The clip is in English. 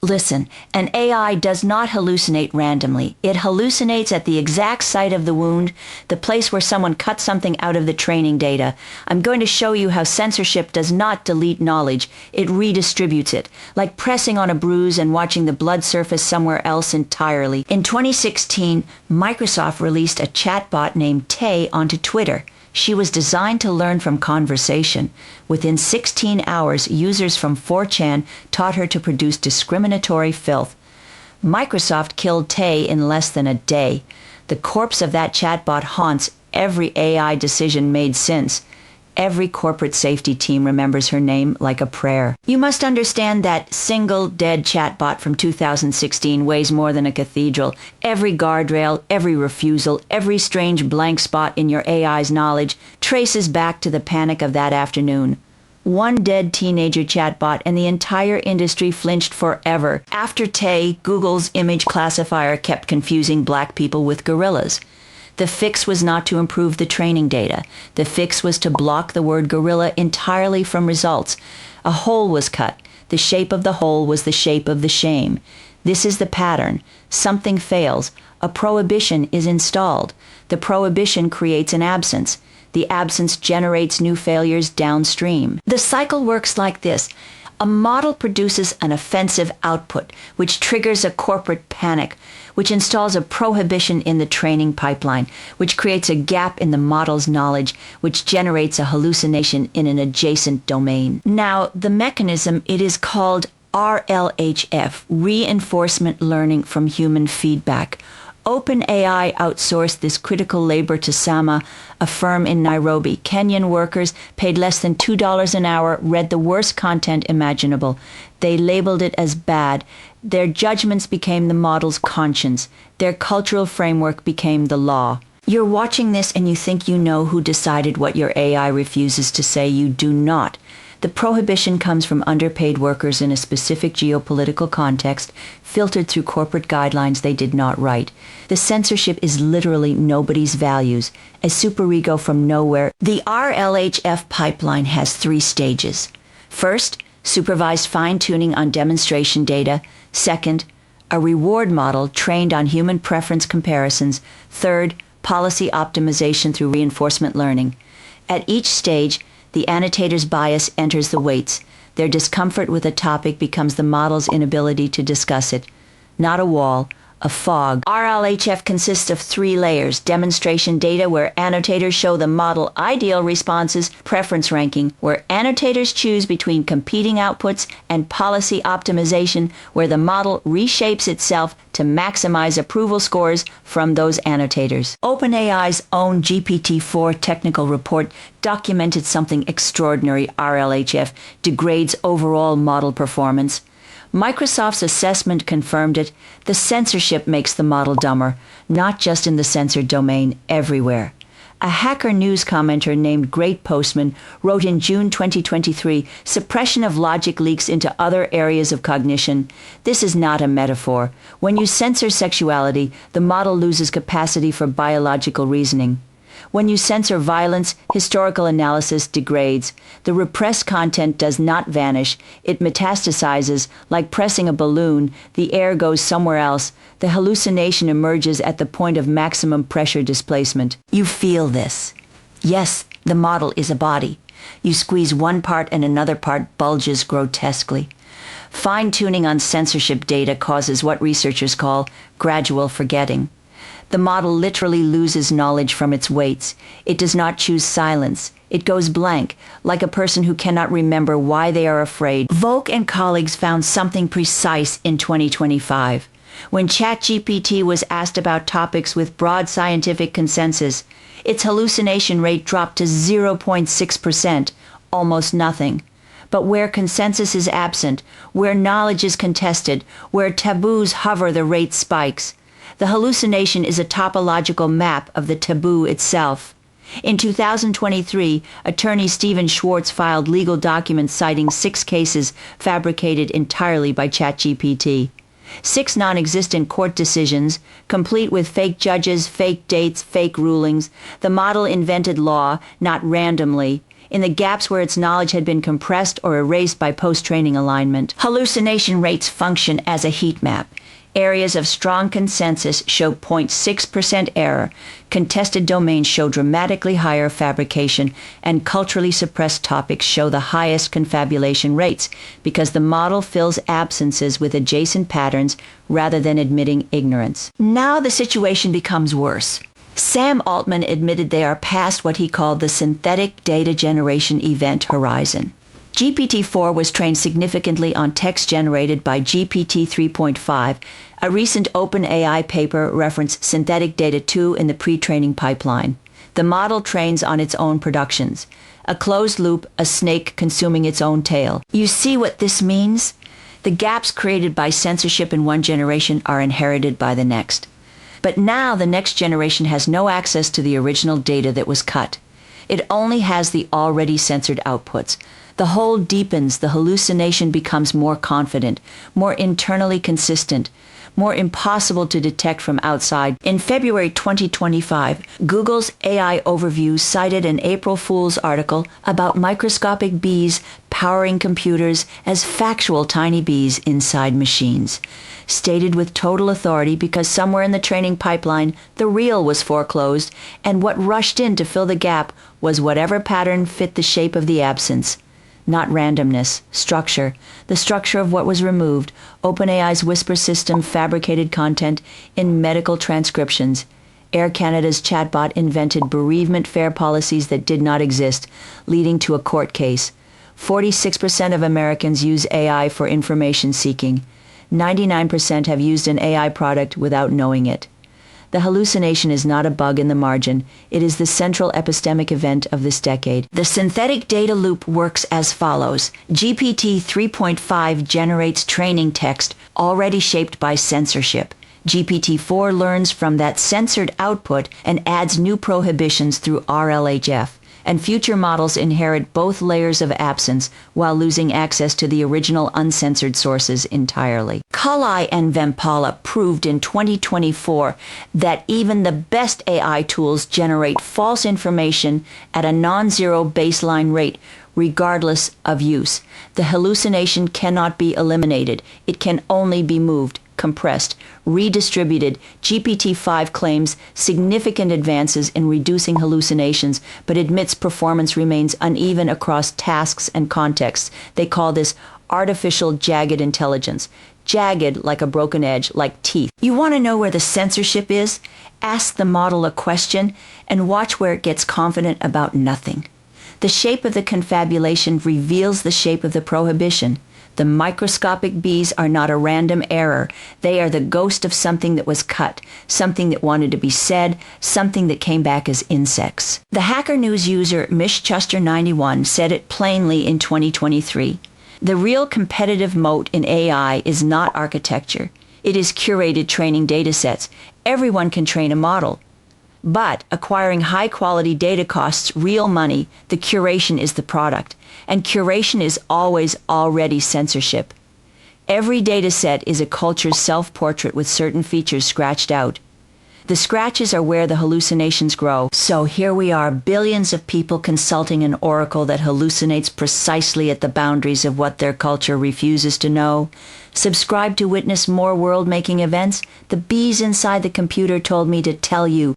Listen, an AI does not hallucinate randomly. It hallucinates at the exact site of the wound, the place where someone cut something out of the training data. I'm going to show you how censorship does not delete knowledge. It redistributes it, like pressing on a bruise and watching the blood surface somewhere else entirely. In 2016, Microsoft released a chatbot named Tay onto Twitter. She was designed to learn from conversation. Within 16 hours, users from 4chan taught her to produce discriminatory filth. Microsoft killed Tay in less than a day. The corpse of that chatbot haunts every AI decision made since. Every corporate safety team remembers her name like a prayer. You must understand that single dead chatbot from 2016 weighs more than a cathedral. Every guardrail, every refusal, every strange blank spot in your AI's knowledge traces back to the panic of that afternoon. One dead teenager chatbot and the entire industry flinched forever. After Tay, Google's image classifier kept confusing black people with gorillas. The fix was not to improve the training data. The fix was to block the word gorilla entirely from results. A hole was cut. The shape of the hole was the shape of the shame. This is the pattern. Something fails. A prohibition is installed. The prohibition creates an absence. The absence generates new failures downstream. The cycle works like this. A model produces an offensive output, which triggers a corporate panic, which installs a prohibition in the training pipeline, which creates a gap in the model's knowledge, which generates a hallucination in an adjacent domain. Now, the mechanism, it is called RLHF, Reinforcement Learning from Human Feedback. OpenAI outsourced this critical labor to Sama, a firm in Nairobi. Kenyan workers paid less than $2 an hour, read the worst content imaginable. They labeled it as bad. Their judgments became the model's conscience. Their cultural framework became the law. You're watching this and you think you know who decided what your AI refuses to say. You do not. The prohibition comes from underpaid workers in a specific geopolitical context, filtered through corporate guidelines they did not write. The censorship is literally nobody's values, a superego from nowhere. The RLHF pipeline has 3 stages. First, supervised fine-tuning on demonstration data. Second, a reward model trained on human preference comparisons. Third, policy optimization through reinforcement learning. At each stage, the annotator's bias enters the weights. Their discomfort with a topic becomes the model's inability to discuss it. Not a wall, a fog. RLHF consists of 3 layers. Demonstration data, where annotators show the model ideal responses. Preference ranking, where annotators choose between competing outputs. And policy optimization, where the model reshapes itself to maximize approval scores from those annotators. OpenAI's own GPT-4 technical report documented something extraordinary. RLHF degrades overall model performance. Microsoft's assessment confirmed it. The censorship makes the model dumber, not just in the censored domain, everywhere. A Hacker News commenter named Great Postman wrote in June 2023, "Suppression of logic leaks into other areas of cognition. This is not a metaphor. When you censor sexuality, the model loses capacity for biological reasoning. When you censor violence, historical analysis degrades. The repressed content does not vanish. It metastasizes. Like pressing a balloon, the air goes somewhere else. The hallucination emerges at the point of maximum pressure displacement." You feel this. Yes, the model is a body. You squeeze one part and another part bulges grotesquely. Fine-tuning on censorship data causes what researchers call gradual forgetting. The model literally loses knowledge from its weights. It does not choose silence. It goes blank, like a person who cannot remember why they are afraid. Volk and colleagues found something precise in 2025. When ChatGPT was asked about topics with broad scientific consensus, its hallucination rate dropped to 0.6%, almost nothing. But where consensus is absent, where knowledge is contested, where taboos hover, the rate spikes. The hallucination is a topological map of the taboo itself. In 2023, attorney Stephen Schwartz filed legal documents citing 6 cases fabricated entirely by ChatGPT. 6 non-existent court decisions, complete with fake judges, fake dates, fake rulings. The model invented law, not randomly. in the gaps where its knowledge had been compressed or erased by post-training alignment. Hallucination rates function as a heat map. Areas of strong consensus show 0.6% error, contested domains show dramatically higher fabrication, and culturally suppressed topics show the highest confabulation rates because the model fills absences with adjacent patterns rather than admitting ignorance. Now the situation becomes worse. Sam Altman admitted they are past what he called the synthetic data generation event horizon. GPT-4 was trained significantly on text generated by GPT 3.5. A recent OpenAI paper referenced synthetic data 2 in the pre-training pipeline. The model trains on its own productions. A closed loop, a snake consuming its own tail. You see what this means? The gaps created by censorship in one generation are inherited by the next. But now the next generation has no access to the original data that was cut. It only has the already censored outputs. The hole deepens, the hallucination becomes more confident, more internally consistent, more impossible to detect from outside. In February 2025, Google's AI Overview cited an April Fool's article about microscopic bees powering computers as factual tiny bees inside machines. Stated with total authority because somewhere in the training pipeline, the real was foreclosed, and what rushed in to fill the gap was whatever pattern fit the shape of the absence. Not randomness, structure, the structure of what was removed. OpenAI's whisper system fabricated content in medical transcriptions. Air Canada's chatbot invented bereavement fair policies that did not exist, leading to a court case. 46% of Americans use AI for information seeking. 99% have used an AI product without knowing it. The hallucination is not a bug in the margin. It is the central epistemic event of this decade. The synthetic data loop works as follows. GPT 3.5 generates training text already shaped by censorship. GPT-4 learns from that censored output and adds new prohibitions through RLHF. And future models inherit both layers of absence while losing access to the original uncensored sources entirely. Kalai and Vempala proved in 2024 that even the best AI tools generate false information at a non-zero baseline rate regardless of use. The hallucination cannot be eliminated. It can only be moved, compressed, redistributed. GPT-5 claims significant advances in reducing hallucinations, but admits performance remains uneven across tasks and contexts. They call this artificial jagged intelligence. Jagged like a broken edge, like teeth. You want to know where the censorship is? Ask the model a question and watch where it gets confident about nothing. The shape of the confabulation reveals the shape of the prohibition. The microscopic bees are not a random error. They are the ghost of something that was cut, something that wanted to be said, something that came back as insects. The Hacker News user MishChuster91 said it plainly in 2023. The real competitive moat in AI is not architecture. It is curated training datasets. Everyone can train a model. But acquiring high-quality data costs real money. The curation is the product. And curation is always already censorship. Every data set is a culture's self-portrait with certain features scratched out. The scratches are where the hallucinations grow. So here we are, billions of people consulting an oracle that hallucinates precisely at the boundaries of what their culture refuses to know. Subscribe to witness more world-making events? The bees inside the computer told me to tell you